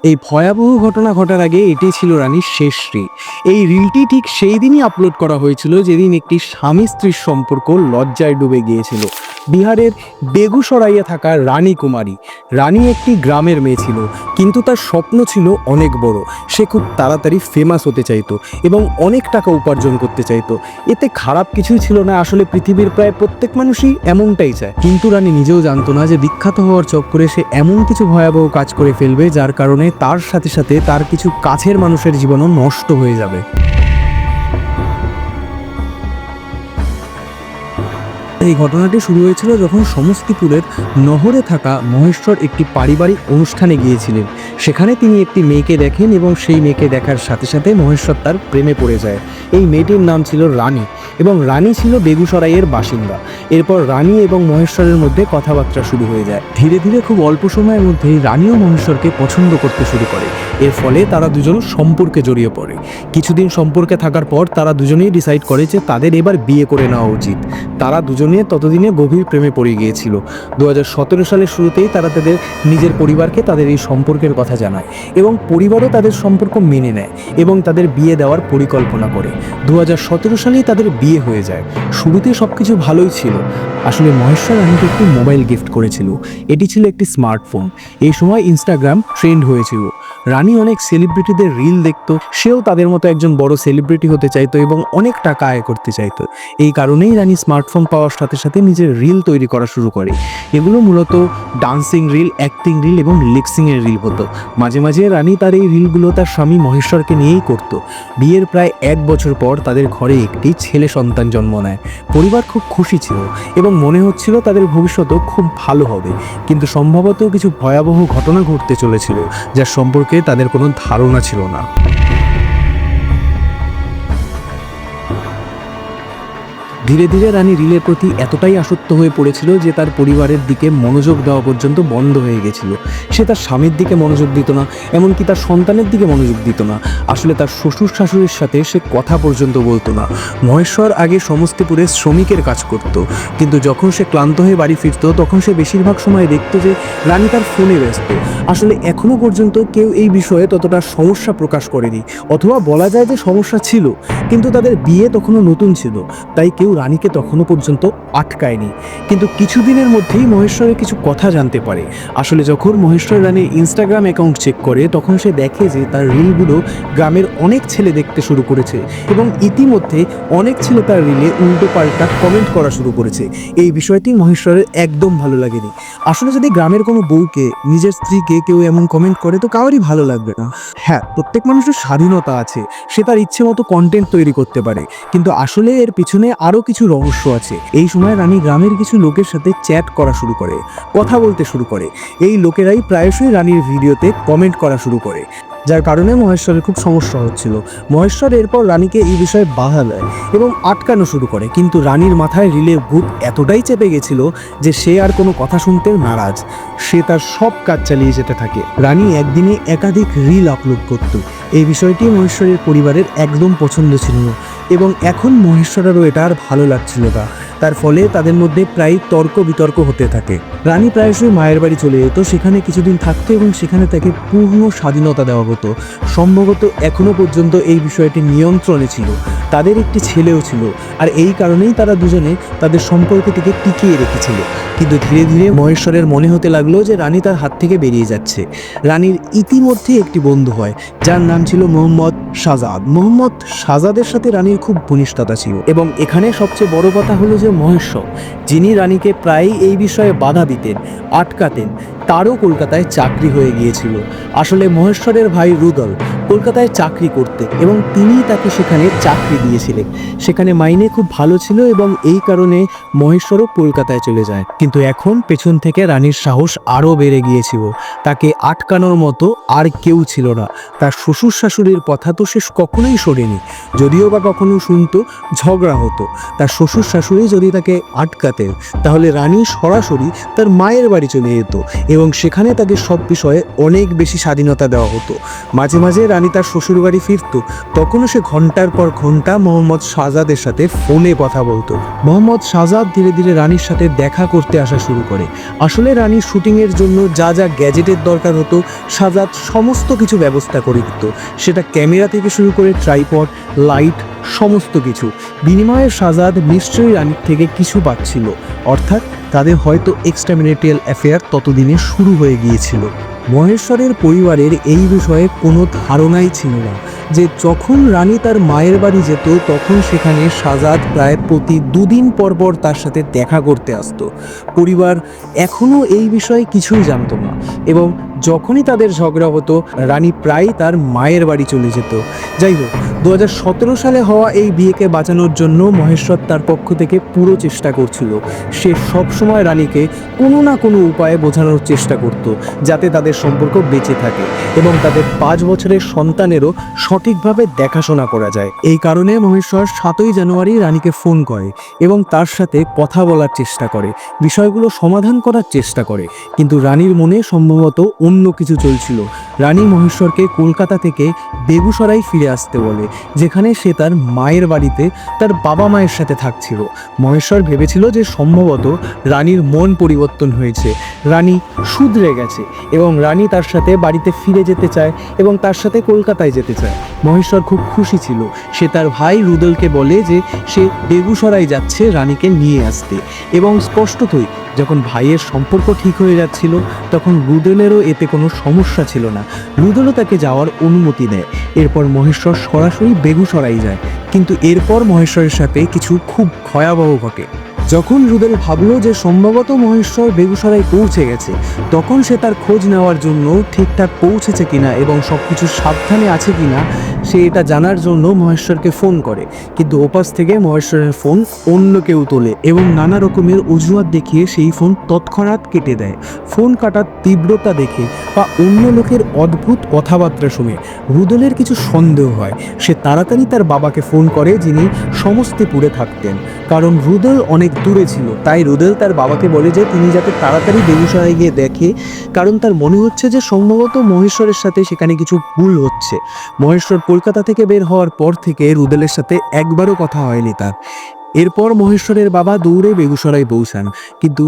এই ভয়াবহ ঘটনা ঘটার আগে এটি ছিল রানীর শেষ রিল। এই রিলটি ঠিক সেই দিনই আপলোড করা হয়েছিল যেদিন একটি স্বামী স্ত্রীর সম্পর্ক লজ্জায় ডুবে গিয়েছিল। বিহারের বেগুসরাইয়ে থাকা রানী কুমারী। রানী একটি গ্রামের মেয়ে ছিল, কিন্তু তার স্বপ্ন ছিল অনেক বড়। সে খুব তাড়াতাড়ি ফেমাস হতে চাইতো এবং অনেক টাকা উপার্জন করতে চাইতো। এতে খারাপ কিছুই ছিল না, আসলে পৃথিবীর প্রায় প্রত্যেক মানুষই এমনটাই চায়। কিন্তু রানী নিজেও জানতো না যে বিখ্যাত হওয়ার চক্করে সে এমন কিছু ভয়াবহ কাজ করে ফেলবে যার কারণে তার সাথে সাথে তার কিছু কাছের মানুষের জীবনও নষ্ট হয়ে যাবে। এই ঘটনাটি শুরু হয়েছিল যখন সমস্তিপুরের নহরে থাকা মহেশ্বর একটি পারিবারিক অনুষ্ঠানে গিয়েছিলেন। সেখানে তিনি একটি মেয়েকে দেখেন এবং সেই মেয়েকে দেখার সাথে সাথে মহেশ্বর তার প্রেমে পড়ে যায়। এই মেয়েটির নাম ছিল রানী এবং রানী ছিল বেগুসরাইয়ের বাসিন্দা। এরপর রানী এবং মহেশ্বরের মধ্যে কথাবার্তা শুরু হয়ে যায়। ধীরে ধীরে খুব অল্প সময়ের মধ্যেই রানীও মহেশ্বরকে পছন্দ করতে শুরু করে। এর ফলে তারা দুজন সম্পর্কে জড়িয়ে পড়ে। কিছুদিন সম্পর্কে থাকার পর তারা দুজনেই ডিসাইড করে যে তাদের এবার বিয়ে করে নেওয়া উচিত। তারা দুজনে ততদিনে গভীর প্রেমে পড়ে গিয়েছিল। 2017 সালের শুরুতেই তারা তাদের নিজের পরিবারকে তাদের এই সম্পর্কের কথা জানায় এবং পরিবারও তাদের সম্পর্ক মেনে নেয় এবং তাদের বিয়ে দেওয়ার পরিকল্পনা করে। 2017 সালেই তাদের বিয়ে হয়ে যায়। শুরুতে সবকিছু ভালোই ছিল। আসলে মহেশ্বর রানীকে একটি মোবাইল গিফট করেছিল। এটি ছিল একটি স্মার্টফোন। এই সময় ইনস্টাগ্রাম ট্রেন্ড হয়েছিল। রানী অনেক সেলিব্রিটিদের রিল দেখতো, সেও তাদের মতো একজন বড় সেলিব্রিটি হতে চাইতো এবং অনেক টাকা আয় করতে চাইতো। এই কারণেই রানী স্মার্টফোন পাওয়ার সাথে সাথে নিজের রিল তৈরি করা শুরু করে। এগুলো মূলত ডান্সিং রিল, অ্যাক্টিং রিল এবং লিপসিংয়ের রিল হতো। মাঝে মাঝে রানী তার এই রিলগুলো তার স্বামী মহেশ্বরকে নিয়েই করত। বিয়ের প্রায় 1 বছর পর তাদের ঘরে একটি ছেলে সন্তান জন্ম নেয়। পরিবার খুব খুশি ছিল এবং মনে হচ্ছিল তাদের ভবিষ্যৎও খুব ভালো হবে। কিন্তু সম্ভবত কিছু ভয়াবহ ঘটনা ঘটতে চলেছিল যার সম্পর্কে তাদের কোনো ধারণা ছিল না। ধীরে ধীরে রানী রিলের প্রতি এতটাই আসক্ত হয়ে পড়েছিল যে তার পরিবারের দিকে মনোযোগ দেওয়া পর্যন্ত বন্ধ হয়ে গেছিল। সে তার স্বামীর দিকে মনোযোগ দিত না, এমনকি তার সন্তানের দিকে মনোযোগ দিত না। আসলে তার শ্বশুর শাশুড়ির সাথে সে কথা পর্যন্ত বলতো না। মহেশ্বর আগে সমস্তিপুরে শ্রমিকের কাজ করত, কিন্তু যখন সে ক্লান্ত হয়ে বাড়ি ফিরত তখন সে বেশিরভাগ সময় দেখত যে রানী তার ফোনে ব্যস্ত। আসলে এখনো পর্যন্ত কেউ এই বিষয়ে ততটা সমস্যা প্রকাশ করেনি, অথবা বলা যায় যে সমস্যা ছিল, কিন্তু তাদের বিয়ে তখনও নতুন ছিল, তাই কেউ রানীকে তখনও পর্যন্ত আটকায়নি। কিন্তু কিছুদিনের মধ্যেই মহেশ্বরের কিছু কথা জানতে পারে। আসলে যখন মহেশ্বর রানীর ইনস্টাগ্রাম অ্যাকাউন্ট চেক করে তখন সে দেখে যে তার রিলগুলো গ্রামের অনেক ছেলে দেখতে শুরু করেছে এবং ইতিমধ্যে অনেক ছেলে তার রিলে উল্টো পাল্টা কমেন্ট করা শুরু করেছে। এই বিষয়টি মহেশ্বরের একদম ভালো লাগেনি। আসলে যদি গ্রামের কোনো বউকে, নিজের স্ত্রীকে কেউ এমন কমেন্ট করে তো কারোরই ভালো লাগবে না। হ্যাঁ, প্রত্যেক মানুষের স্বাধীনতা আছে, সে তার ইচ্ছে মতো কন্টেন্ট তৈরি করতে পারে, কিন্তু আসলে এর পিছনে আরও কিছু রহস্য আছে। এই সময় রানী গ্রামের কিছু লোকের সাথে চ্যাট করা শুরু করে, কথা বলতে শুরু করে। এই লোকেরাই প্রায়শই রানীর ভিডিওতে কমেন্ট করা শুরু করে, যার কারণে মহেশ্বরের খুব সমস্যা হচ্ছিল। মহেশ্বর এরপর রানীকে এই বিষয়ে বাধা দেয় এবং আটকানো শুরু করে, কিন্তু রানীর মাথায় রিলের ভূত এতটাই চেপে গেছিল যে সে আর কোনো কথা শুনতে নারাজ। সে তার সব কাজ চালিয়ে যেতে থাকে। রানী একদিনে একাধিক রিল আপলোড করত। এই বিষয়টি মহেশ্বরের পরিবারের একদম পছন্দ ছিল না এবং এখন মহেশ্বরেরও এটা আর ভালো লাগছিল না। তার ফলে তাদের মধ্যে প্রায় তর্ক বিতর্ক হতে থাকে। রানী প্রায়শই মায়ের বাড়ি চলে যেত, সেখানে কিছুদিন থাকতো এবং সেখানে তাকে পূর্ণ স্বাধীনতা দেওয়া হতো। সম্ভবত এখনো পর্যন্ত এই বিষয়টি নিয়ন্ত্রণে ছিল। তাদের একটি ছেলেও ছিল, আর এই কারণেই তারা দুজনে তাদের সম্পর্কটিকে টিকিয়ে রেখেছিল। কিন্তু ধীরে ধীরে মহেশ্বরের মনে হতে লাগলো যে রানী তার হাত থেকে বেরিয়ে যাচ্ছে। রানীর ইতিমধ্যে একটি বন্ধু হয় যার নাম ছিল মোহাম্মদ শাহজাদ। মোহাম্মদ শাহজাদের সাথে রানীর খুব ঘনিষ্ঠতা ছিল এবং এখানে সবচেয়ে বড় কথা হলো যে মহেশ্বর, যিনি রানীকে প্রায়ই এই বিষয়ে বাধা দিতেন, আটকাতেন, তারও কলকাতায় চাকরি হয়ে গিয়েছিল। আসলে মহেশ্বরের ভাই রুদল কলকাতায় চাকরি করতে এবং তিনিই তাকে সেখানে চাকরি দিয়েছিলেন। সেখানে মাইনে খুব ভালো ছিল এবং এই কারণে মহেশ্বরও কলকাতায় চলে যায়। কিন্তু এখন পেছন থেকে রানীর সাহস আরও বেড়ে গিয়েছিল। তাকে আটকানোর মতো আর কেউ ছিল না। তার শ্বশুর শাশুড়ির কথা তো সে কখনোই শোনেনি, যদিও বা কখনো শুনতো, ঝগড়া হতো। তার শ্বশুর শাশুড়ি যদি তাকে আটকাতেন তাহলে রানী সরাসরি তার মায়ের বাড়ি চলে যেত এবং সেখানে তাকে সব বিষয়ে অনেক বেশি স্বাধীনতা দেওয়া হতো। মাঝে মাঝে রানী তার শ্বশুরবাড়ি ফিরত তখনও সে ঘন্টার পর ঘন্টা মোহাম্মদ শাহজাদের সাথে ফোনে কথা বলতো। মোহাম্মদ শাহজাদ ধীরে ধীরে রানীর সাথে দেখা করতে আসা শুরু করে। আসলে রানীর শুটিংয়ের জন্য যা যা গ্যাজেটের দরকার হতো শাহজাদ সমস্ত কিছু ব্যবস্থা করে দিত, সেটা ক্যামেরা থেকে শুরু করে ট্রাইপড, লাইট, সমস্ত কিছু। বিনিময়ে শাহজাদ নিশ্চয়ই রানীর থেকে কিছু পাচ্ছিল, অর্থাৎ তাদের হয়তো এক্সট্রা ম্যারিটাল অ্যাফেয়ার ততদিনে শুরু হয়ে গিয়েছিল। মহেশ্বরের পরিবারের এই বিষয়ে কোনো ধারণাই ছিল না যে যখন রানী তার মায়ের বাড়ি যেত তখন সেখানে শাহজাদ প্রায় প্রতি 2 দিন পর পর তার সাথে দেখা করতে আসতো। পরিবার এখনও এই বিষয়ে কিছুই জানতো না এবং যখনই তাদের ঝগড়া হতো রানী প্রায় তার মায়ের বাড়ি চলে যেত। যাই হোক, 2017 সালে হওয়া এই বিয়েকে বাঁচানোর জন্য মহেশ্বর তার পক্ষ থেকে পুরো চেষ্টা করছিল। সে সবসময় রানীকে কোনো না কোনো উপায়ে বোঝানোর চেষ্টা করত যাতে তাদের সম্পর্ক বেঁচে থাকে এবং তাদের 5 বছরের সন্তানেরও সঠিকভাবে দেখাশোনা করা যায়। এই কারণে মহেশ্বর 7ই জানুয়ারি রানীকে ফোন করে এবং তার সাথে কথা বলার চেষ্টা করে, বিষয়গুলো সমাধান করার চেষ্টা করে। কিন্তু রানীর মনে সম্ভবত অন্য কিছু চলছিল। রানী মহেশ্বরকে কলকাতা থেকে বেগুসরাই ফিরে আসতে বলে, যেখানে সে তার মায়ের বাড়িতে তার বাবা মায়ের সাথে থাকছিল। মহেশ্বর ভেবেছিল যে সম্ভবত রানীর মন পরিবর্তন হয়েছে, রানী শুধরে গেছে এবং রানী তার সাথে বাড়িতে ফিরে যেতে চায় এবং তার সাথে কলকাতায় যেতে চায়। মহেশ্বর খুব খুশি ছিল। সে তার ভাই রুদলকে বলে যে সে বেগুসরাই যাচ্ছে রানীকে নিয়ে আসতে এবং স্পষ্টতই যখন ভাইয়ের সম্পর্ক ঠিক হয়ে যাচ্ছিল তখন রুদলেরও এতে কোনো সমস্যা ছিল না। রুদলও তাকে যাওয়ার অনুমতি দেয়। এরপর মহেশ্বর সরাসরি বেগুসরাই যায়, কিন্তু এরপর মহেশ্বরের সাথে কিছু খুব ভয়াবহ ঘটে। যখন রুদেল ভাবলো যে সম্ভবত মহেশ্বর বেগুসরাই পৌঁছে গেছে, তখন সে তার খোঁজ নেওয়ার জন্য ঠিকঠাক পৌঁছেছে কিনা এবং সব কিছু সাবধানে আছে কিনা সে এটা জানার জন্য মহেশ্বরকে ফোন করে। কিন্তু ওপাশ থেকে মহেশ্বরের ফোন অন্য কেউ তোলে এবং নানা রকমের অজুহাত দেখিয়ে সেই ফোন তৎক্ষণাৎ কেটে দেয়। ফোন কাটার তীব্রতা দেখে বা অন্য লোকের অদ্ভুত কথাবার্তা শুনে রুদেলের কিছু সন্দেহ হয়। সে তাড়াতাড়ি তার বাবাকে ফোন করে, যিনি সমস্তিপুরে থাকতেন। কারণ রুদেল অনেক দূরে ছিল, তাই রুদেল তার বাবাকে বলে যে তিনি যাতে তাড়াতাড়ি বেগুসরাই গিয়ে দেখে, কারণ তার মনে হচ্ছে যে সম্ভবত মহেশ্বরের সাথে সেখানে কিছু ভুল হচ্ছে। মহেশ্বর কলকাতা থেকে বের হওয়ার পর থেকে রুদেলের সাথে একবারও কথা হয়নি তার। এরপর মহেশ্বরের বাবা দৌড়ে বেগুসরাই পৌঁছান, কিন্তু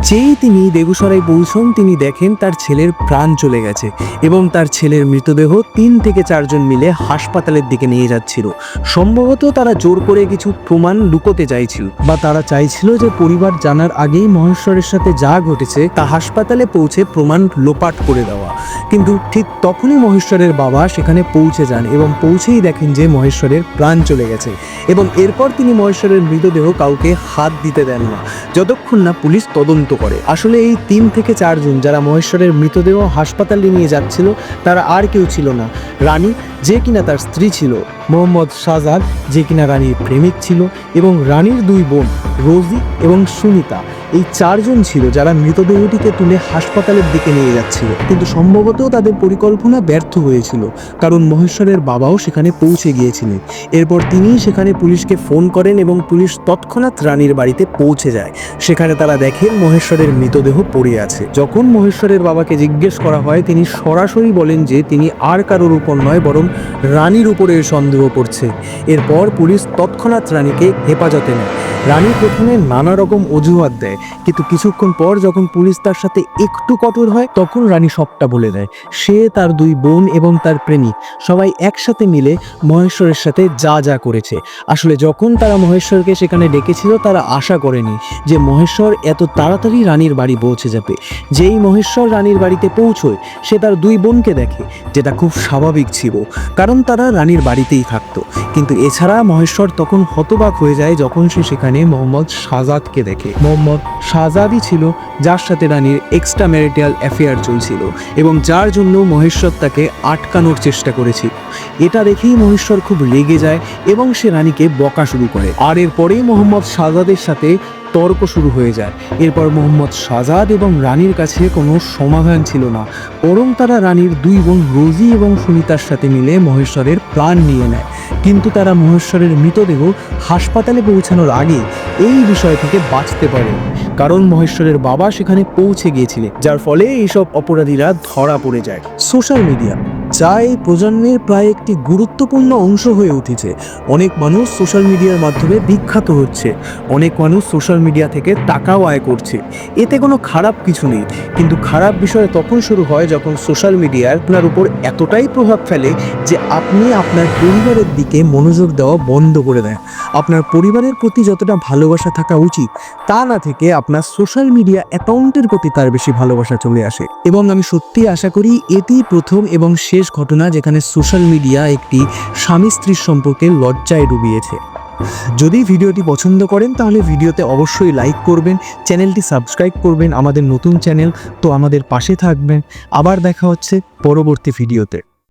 যেই তিনি বেগুসরাই পৌঁছন তিনি দেখেন তার ছেলের প্রাণ চলে গেছে এবং তার ছেলের মৃতদেহ 3 থেকে 4 জন মিলে হাসপাতালের দিকে নিয়ে যাচ্ছিল। সম্ভবত তারা জোর করে কিছু প্রমাণ লুকোতে চাইছিল বা তারা চাইছিল যে পরিবার জানার আগেই মহেশ্বরের সাথে যা ঘটেছে তা হাসপাতালে পৌঁছে প্রমাণ লোপাট করে দেওয়া। কিন্তু ঠিক তখনই মহেশ্বরের বাবা সেখানে পৌঁছে যান এবং পৌঁছেই দেখেন যে মহেশ্বরের প্রাণ চলে গেছে এবং এরপর তিনি মহেশ্বরের মৃতদেহ কাউকে হাত দিতে দেন না যতক্ষণ না পুলিশ তদন্ত করে। আসলে এই 3 থেকে 4 জন যারা মহেশ্বরের মৃতদেহ হাসপাতালে নিয়ে যাচ্ছিল তারা আর কেউ ছিল না, রানী যে কিনা তার স্ত্রী ছিল, মোহাম্মদ শাহজাদ যে কিনা রানীর প্রেমিক ছিল এবং রানীর 2 বোন রোজি এবং সুনিতা। এই 4 জন ছিল যারা মৃতদেহটিকে তুলে হাসপাতালের দিকে নিয়ে যাচ্ছিল। কিন্তু সম্ভবত তাদের পরিকল্পনা ব্যর্থ হয়েছিল, কারণ মহেশ্বরের বাবাও সেখানে পৌঁছে গিয়েছিলেন। এরপর তিনি সেখানে পুলিশকে ফোন করেন এবং পুলিশ তৎক্ষণাৎ রানীর বাড়িতে পৌঁছে যায়। সেখানে তারা দেখেন মহেশ্বরের মৃতদেহ পড়ে আছে। যখন মহেশ্বরের বাবাকে জিজ্ঞেস করা হয় তিনি সরাসরি বলেন যে তিনি আর কারোর উপর নয় বরং রানীর উপরে সন্দেহ করছে। এরপর পুলিশ তৎক্ষণাৎ রানীকে হেফাজতে নেয়। রানী প্রথমে নানা রকম অজুহাত দেয়, কিন্তু কিছুক্ষণ পর যখন পুলিশ তার সাথে একটু কঠোর হয় তখন রানী সবটা বলে দেয়। সে, তার 2 বোন এবং তার প্রেমিক সবাই একসাথে মিলে মহেশ্বরের সাথে যা যা করেছে। আসলে যখন তারা মহেশ্বরকে সেখানে ডেকেছিল তারা আশা করেনি যে মহেশ্বর এত তাড়াতাড়ি রানীর বাড়ি পৌঁছে যাবে। যেই মহেশ্বর রানীর বাড়িতে পৌঁছয় সে তার 2 বোনকে দেখে, যেটা খুব স্বাভাবিক ছিল কারণ তারা রানীর বাড়িতেই থাকতো। কিন্তু এছাড়া মহেশ্বর তখন হতবাক হয়ে যায় যখন সে সেখানে মোহাম্মদ শাহজাদকে দেখে। মোহাম্মদ শাহজাদই ছিল যার সাথে রানীর এক্সট্রা ম্যারিটাল অ্যাফেয়ার চলছিল এবং যার জন্য মহেশ্বর তাকে আটকানোর চেষ্টা করেছিল। এটা দেখেই মহেশ্বর খুব রেগে যায় এবং সে রানীকে বকা শুরু করে। আর এরপরেই মোহাম্মদ শাহজাদের সাথে তর্ক শুরু হয়ে যায়। এরপর মোহাম্মদ শাহজাদ এবং রানীর কাছে কোনো সমাধান ছিল না, বরং তারা রানীর 2 বোন রোজি এবং সুনিতার সাথে মিলে মহেশ্বরের প্রাণ নিয়ে নেয়। কিন্তু তারা মহেশ্বরের মৃতদেহ হাসপাতালে পৌঁছানোর আগে এই বিষয় থেকে বাঁচতে পারে, কারণ মহেশ্বরের বাবা সেখানে পৌঁছে গিয়েছিলেন, যার ফলে এইসব অপরাধীরা ধরা পড়ে যায়। সোশ্যাল মিডিয়া যা এই প্রজন্মের প্রায় একটি গুরুত্বপূর্ণ অংশ হয়ে উঠেছে। অনেক মানুষ সোশ্যাল মিডিয়ার মাধ্যমে বিখ্যাত হচ্ছে, অনেক মানুষ সোশ্যাল মিডিয়া থেকে টাকাও আয় করছে। এতে কোনো খারাপ কিছু নেই, কিন্তু খারাপ বিষয় তখন শুরু হয় যখন সোশ্যাল মিডিয়া আপনার উপর এতটাই প্রভাব ফেলে যে আপনি আপনার পরিবারের দিকে মনোযোগ দেওয়া বন্ধ করে দেন। আপনার পরিবারের প্রতি যতটা ভালোবাসা থাকা উচিত তা না থেকে আপনার সোশ্যাল মিডিয়া অ্যাকাউন্টের প্রতি তার বেশি ভালোবাসা চলে আসে। এবং আমি সত্যিই আশা করি এটি প্রথম এবং শেষ ঘটনা যেখানে সোশ্যাল মিডিয়া একটি স্বামী স্ত্রীর সম্পর্কে লজ্জায় ডুবিয়েছে। যদি ভিডিওটি পছন্দ করেন তাহলে ভিডিওতে অবশ্যই লাইক করবেন, চ্যানেলটি সাবস্ক্রাইব করবেন, আমাদের নতুন চ্যানেল তো আমাদের পাশে থাকবেন। আবার দেখা হচ্ছে পরবর্তী ভিডিওতে।